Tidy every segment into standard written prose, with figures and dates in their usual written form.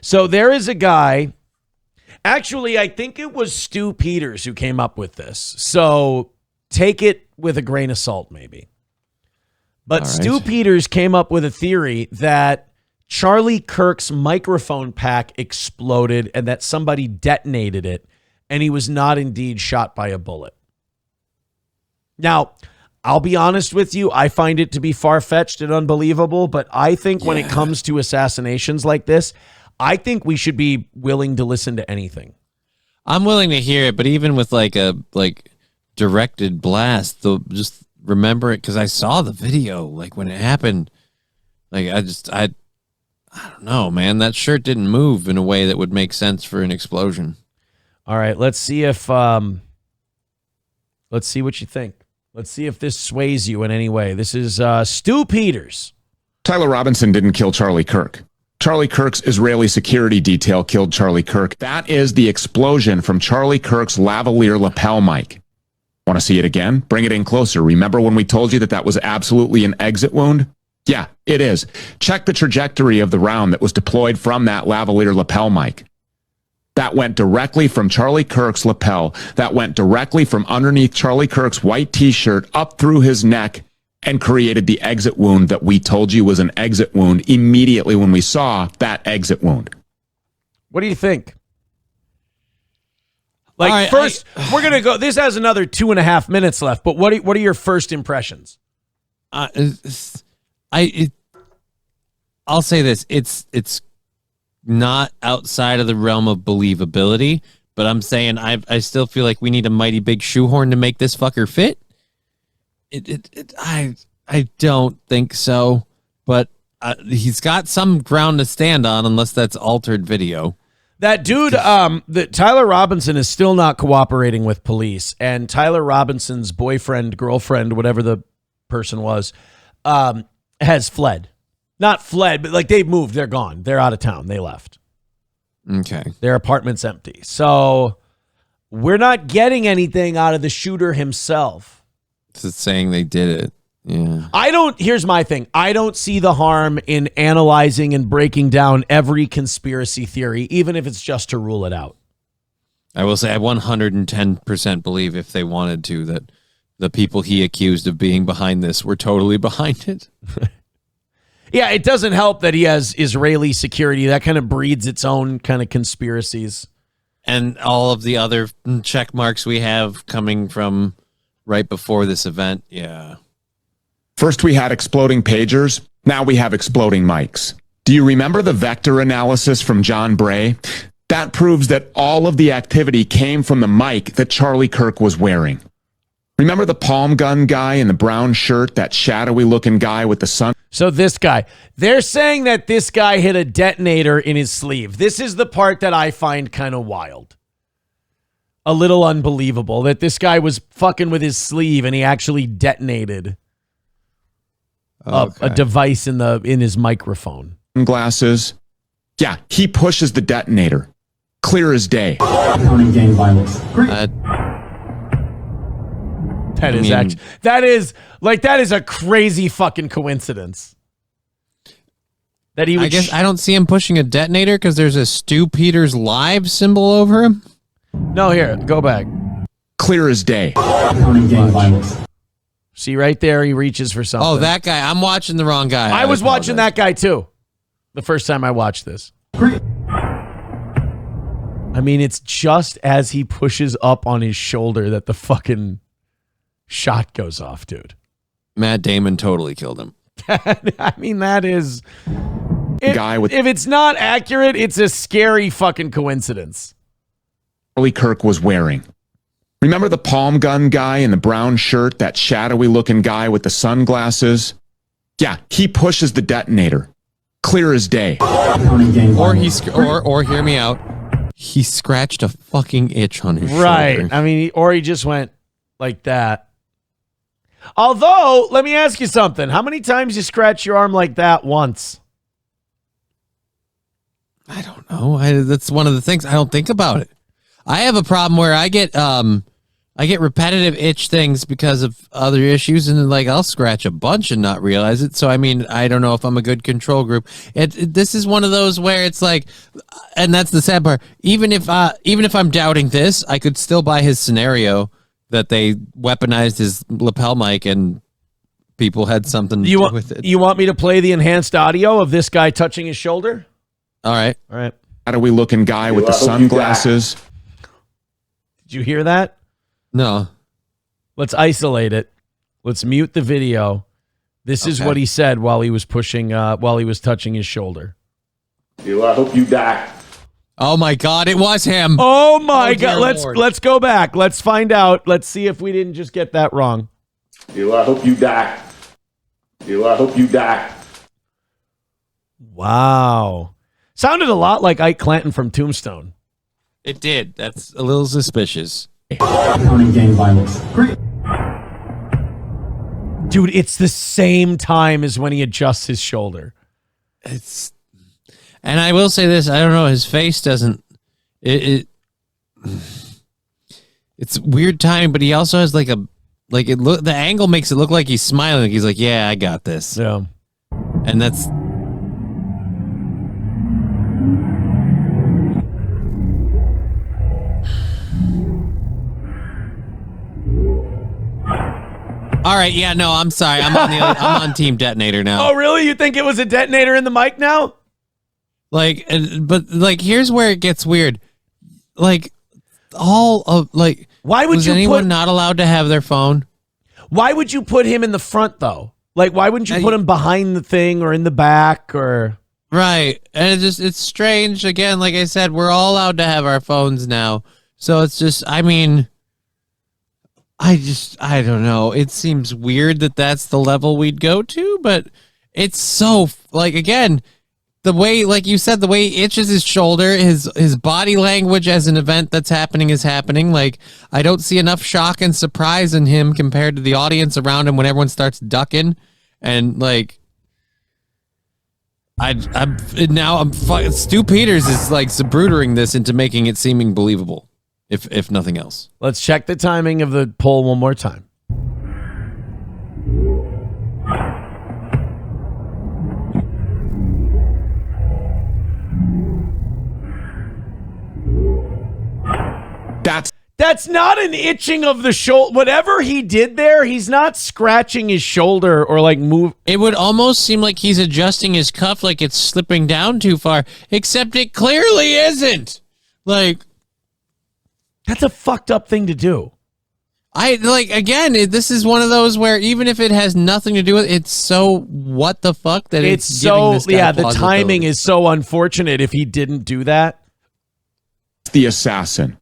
So there is a guy. Actually, I think it was Stu Peters who came up with this. So take it with a grain of salt, maybe. But right. Stu Peters came up with a theory that Charlie Kirk's microphone pack exploded and that somebody detonated it, and he was not indeed shot by a bullet. Now, I'll be honest with you, I find it to be far-fetched and unbelievable, but I think when it comes to assassinations like this, I think we should be willing to listen to anything. I'm willing to hear it, but even with like a directed blast, just remember it because I saw the video like when it happened. Like I don't know, man. That shirt didn't move in a way that would make sense for an explosion. All right, let's see if let's see what you think. Let's see if this sways you in any way. This is Stu Peters. Tyler Robinson didn't kill Charlie Kirk. Charlie Kirk's Israeli security detail killed Charlie Kirk. That is the explosion from Charlie Kirk's lavalier lapel mic. Want to see it again? Bring it in closer. Remember when we told you that was absolutely an exit wound? Yeah, it is. Check the trajectory of the round that was deployed from that lavalier lapel mic. That went directly from Charlie Kirk's lapel. That went directly from underneath Charlie Kirk's white t-shirt up through his neck and created the exit wound that we told you was an exit wound immediately when we saw that exit wound. What do you think? Like, right, first, we're going to go. This has another 2.5 minutes left, but what are your first impressions? I'll say this. It's not outside of the realm of believability, but I'm saying I still feel like we need a mighty big shoehorn to make this fucker fit. I don't think so, but he's got some ground to stand on unless that's altered video. That dude, Tyler Robinson is still not cooperating with police, and Tyler Robinson's boyfriend, girlfriend, whatever the person was, has fled. Not fled, but like they've moved. They're gone. They're out of town. They left. Okay. Their apartment's empty. So we're not getting anything out of the shooter himself. It's saying they did it. Yeah. Here's my thing. I don't see the harm in analyzing and breaking down every conspiracy theory, even if it's just to rule it out. I will say I 110% believe if they wanted to that the people he accused of being behind this were totally behind it. Yeah, it doesn't help that he has Israeli security. That kind of breeds its own kind of conspiracies. And all of the other check marks we have coming from right before this event. Yeah. First we had exploding pagers. Now we have exploding mics. Do you remember the vector analysis from John Bray? That proves that all of the activity came from the mic that Charlie Kirk was wearing. Remember the palm gun guy in the brown shirt, that shadowy looking guy with the sun? So this guy, they're saying that this guy hit a detonator in his sleeve. This is the part that I find kind of wild. A little unbelievable that this guy was fucking with his sleeve and he actually detonated a device in his microphone. Glasses. Yeah, he pushes the detonator. Clear as day. That is a crazy fucking coincidence. That he would I guess I don't see him pushing a detonator because there's a Stu Peters live symbol over him. No, here, go back. Clear as day. See right there, he reaches for something. Oh, that guy. I'm watching the wrong guy. I was watching that guy too. The first time I watched this. I mean, it's just as he pushes up on his shoulder that the fucking shot goes off, dude. Matt Damon totally killed him. I mean, that is... If it's not accurate, it's a scary fucking coincidence. Charlie Kirk was wearing. Remember the palm gun guy in the brown shirt, that shadowy looking guy with the sunglasses? Yeah, he pushes the detonator. Clear as day. Or hear me out. He scratched a fucking itch on his shoulder. Right. I mean, or he just went like that. Although, let me ask you something. How many times you scratch your arm like that once? I don't know. That's one of the things I don't think about it. I have a problem where I get I get repetitive itch things because of other issues, and then like I'll scratch a bunch and not realize it. So I mean, I don't know if I'm a good control group. This is one of those where it's like, and that's the sad part. Even if I'm doubting this, I could still buy his scenario that they weaponized his lapel mic and people had something to do with it. You want me to play the enhanced audio of this guy touching his shoulder? All right. Shadowy looking guy with the sunglasses. Did you hear that? No. Let's isolate it. Let's mute the video. This is what he said while he was touching his shoulder. I hope you die. Oh my God, it was him. Oh my God. Lord. Let's go back. Let's find out. Let's see if we didn't just get that wrong. I hope you die. I hope you die. Wow. Sounded a lot like Ike Clanton from Tombstone. It did. That's a little suspicious. Gang violence. Great. Dude, it's the same time as when he adjusts his shoulder. And I will say this, I don't know, his face doesn't it's weird timing, but he also has like the angle makes it look like he's smiling, like he's like, yeah, I got this. Yeah. And that's all right, yeah, no, I'm sorry. I'm on Team Detonator now. Oh, really? You think it was a detonator in the mic now? Like, but like, here's where it gets weird. Like, all of like, why would was you anyone not allowed to have their phone? Why would you put him in the front though? Like, why wouldn't you put him behind the thing or in the back or? Right, and it's strange. Again, like I said, we're all allowed to have our phones now, so it's just, I mean. I don't know. It seems weird that that's the level we'd go to, but it's so, like, again, the way, like you said, the way he itches his shoulder, his body language as an event that's happening is happening. Like, I don't see enough shock and surprise in him compared to the audience around him when everyone starts ducking. And, like, Stu Peters is, like, Zabrutering this into making it seeming believable. If nothing else. Let's check the timing of the poll one more time. That's not an itching of the shoulder. Whatever he did there, he's not scratching his shoulder or like move. It would almost seem like he's adjusting his cuff like it's slipping down too far, except it clearly isn't. Like, that's a fucked up thing to do. This is one of those where even if it has nothing to do with it, it's so what the fuck that it's so, this guy the timing is so unfortunate if he didn't do that. The assassin.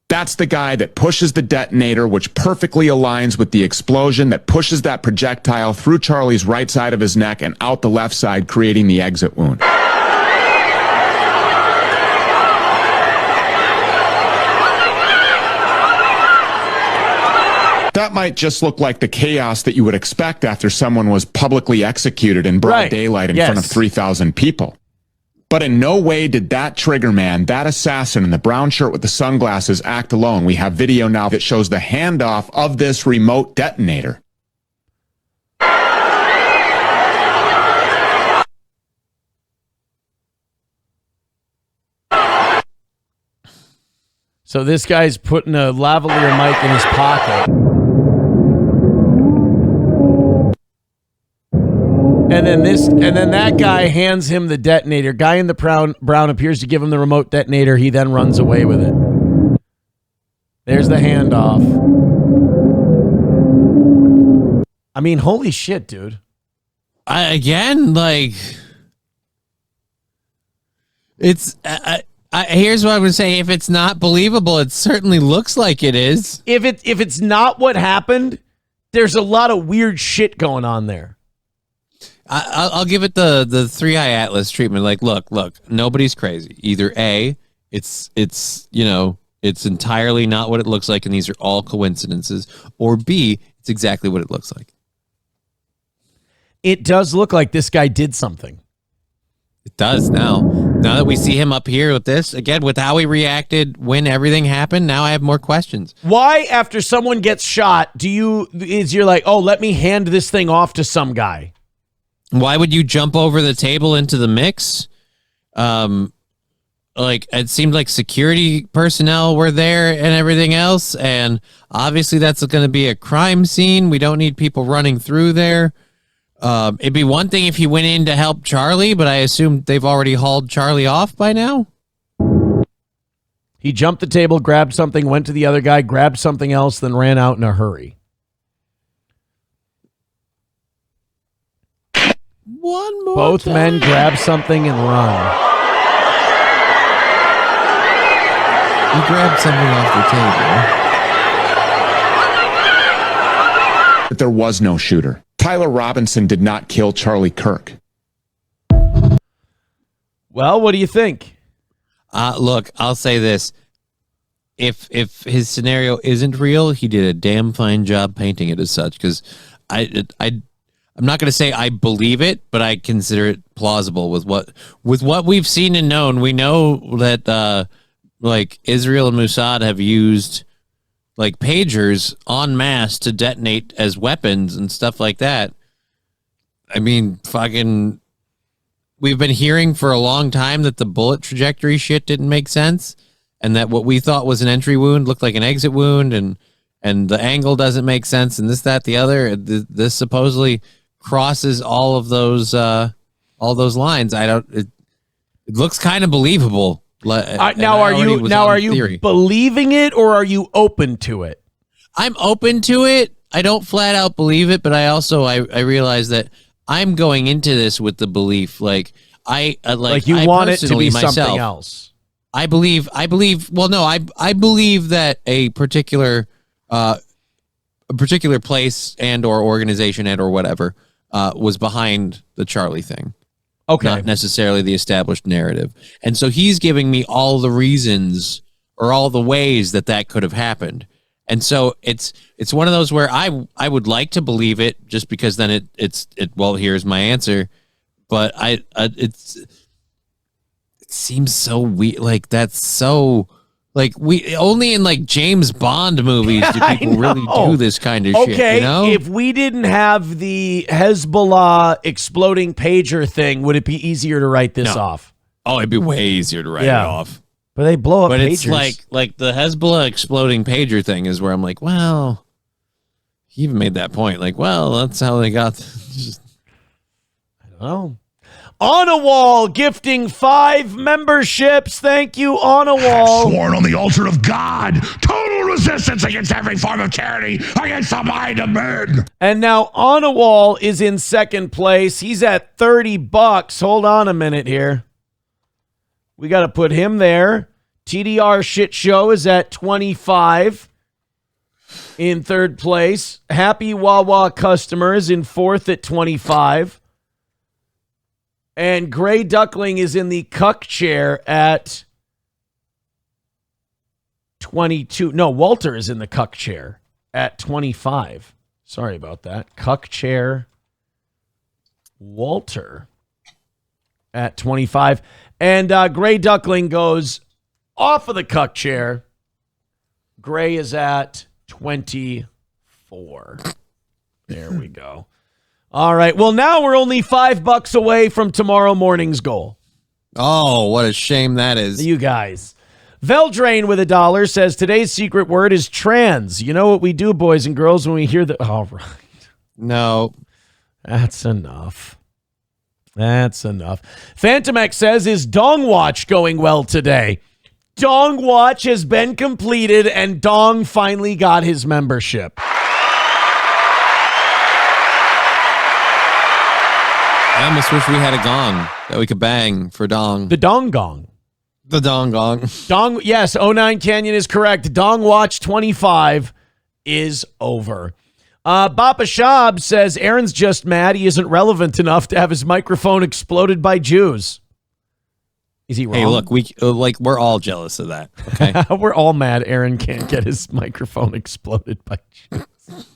That's the guy that pushes the detonator, which perfectly aligns with the explosion that pushes that projectile through Charlie's right side of his neck and out the left side, creating the exit wound. That might just look like the chaos that you would expect after someone was publicly executed in broad daylight in front of 3,000 people. But in no way did that trigger man, that assassin in the brown shirt with the sunglasses, act alone. We have video now that shows the handoff of this remote detonator. So this guy's putting a lavalier mic in his pocket. And then that guy hands him the detonator. Guy in the brown appears to give him the remote detonator. He then runs away with it. There's the handoff. I mean, holy shit, dude. Here's what I'm going to say. If it's not believable, it certainly looks like it is. If it's not what happened, there's a lot of weird shit going on there. I'll give it the three-eye atlas treatment. Like, look, nobody's crazy. Either A, it's entirely not what it looks like, and these are all coincidences, or B, it's exactly what it looks like. It does look like this guy did something. It does now. Now that we see him up here with this, again, with how he reacted when everything happened, now I have more questions. Why, after someone gets shot, you're like, oh, let me hand this thing off to some guy? Why would you jump over the table into the mix? Like, it seemed like security personnel were there and everything else, and obviously that's going to be a crime scene. We don't need people running through there. It'd be one thing if he went in to help Charlie, but I assume they've already hauled Charlie off by now. He jumped the table, grabbed something, went to the other guy, grabbed something else, then ran out in a hurry. One more Both time. men grab something and run. He grabbed something off the table. But there was no shooter. Tyler Robinson did not kill Charlie Kirk. Well, what do you think? Look, I'll say this. If his scenario isn't real, he did a damn fine job painting it as such, because I'm not going to say I believe it, but I consider it plausible with what we've seen and known. We know that like Israel and Mossad have used like pagers en masse to detonate as weapons and stuff like that. I mean, fucking, we've been hearing for a long time that the bullet trajectory shit didn't make sense, and that what we thought was an entry wound looked like an exit wound, and the angle doesn't make sense, and this, that, the other. This supposedly crosses all those lines. It looks kind of believable. Now, are you believing it, or are you open to it? I'm open to it. I don't flat out believe it, but I also I realize that I'm going into this with the belief, like I want it to be myself, something else. I believe. Well, no, I believe that a particular place and or organization and or whatever was behind the Charlie thing. Okay. Not necessarily the established narrative. And so he's giving me all the reasons or all the ways that could have happened. And so it's one of those where I would like to believe it, just because then well, here's my answer. But it seems so weird. Like, that's so, like, we only in like James Bond movies do people really do this kind of shit. Okay, You know? if we didn't have the Hezbollah exploding pager thing, would it be easier to write this off? Oh, it'd be way easier to write it off. But they blow up But pagers. it's like the Hezbollah exploding pager thing is where I'm like, well, he even made that point. Like, well, that's how they got. I don't know. On a Wall gifting 5 memberships. Thank you, On a Wall. Sworn on the altar of God, total resistance against every form of tyranny, against the mind of men. And now On a Wall is in second place. He's at $30. Hold on a minute here. We got to put him there. TDR Shit Show is at 25 in third place. Happy Wawa Customers in fourth at 25. And Gray Duckling is in the cuck chair at 22. No, Walter is in the cuck chair at 25. Sorry about that. Cuck chair, Walter at 25. And Gray Duckling goes off of the cuck chair. Gray is at 24. There we go. All right. Well, now we're only $5 away from tomorrow morning's goal. Oh, what a shame that is. You guys. Veldrain with $1 says today's secret word is trans. You know what we do, boys and girls, when we hear the... All right. No. That's enough. That's enough. Phantom X says, is Dong Watch going well today? Dong Watch has been completed, and Dong finally got his membership. I almost wish we had a gong that we could bang for Dong. The Dong Gong. The Dong Gong. Dong, yes, 09 Canyon is correct. Dong Watch 25 is over. Bapa Shab says Aaron's just mad he isn't relevant enough to have his microphone exploded by Jews. Is he wrong? Hey, look, we're all jealous of that. Okay, we're all mad Aaron can't get his microphone exploded by Jews.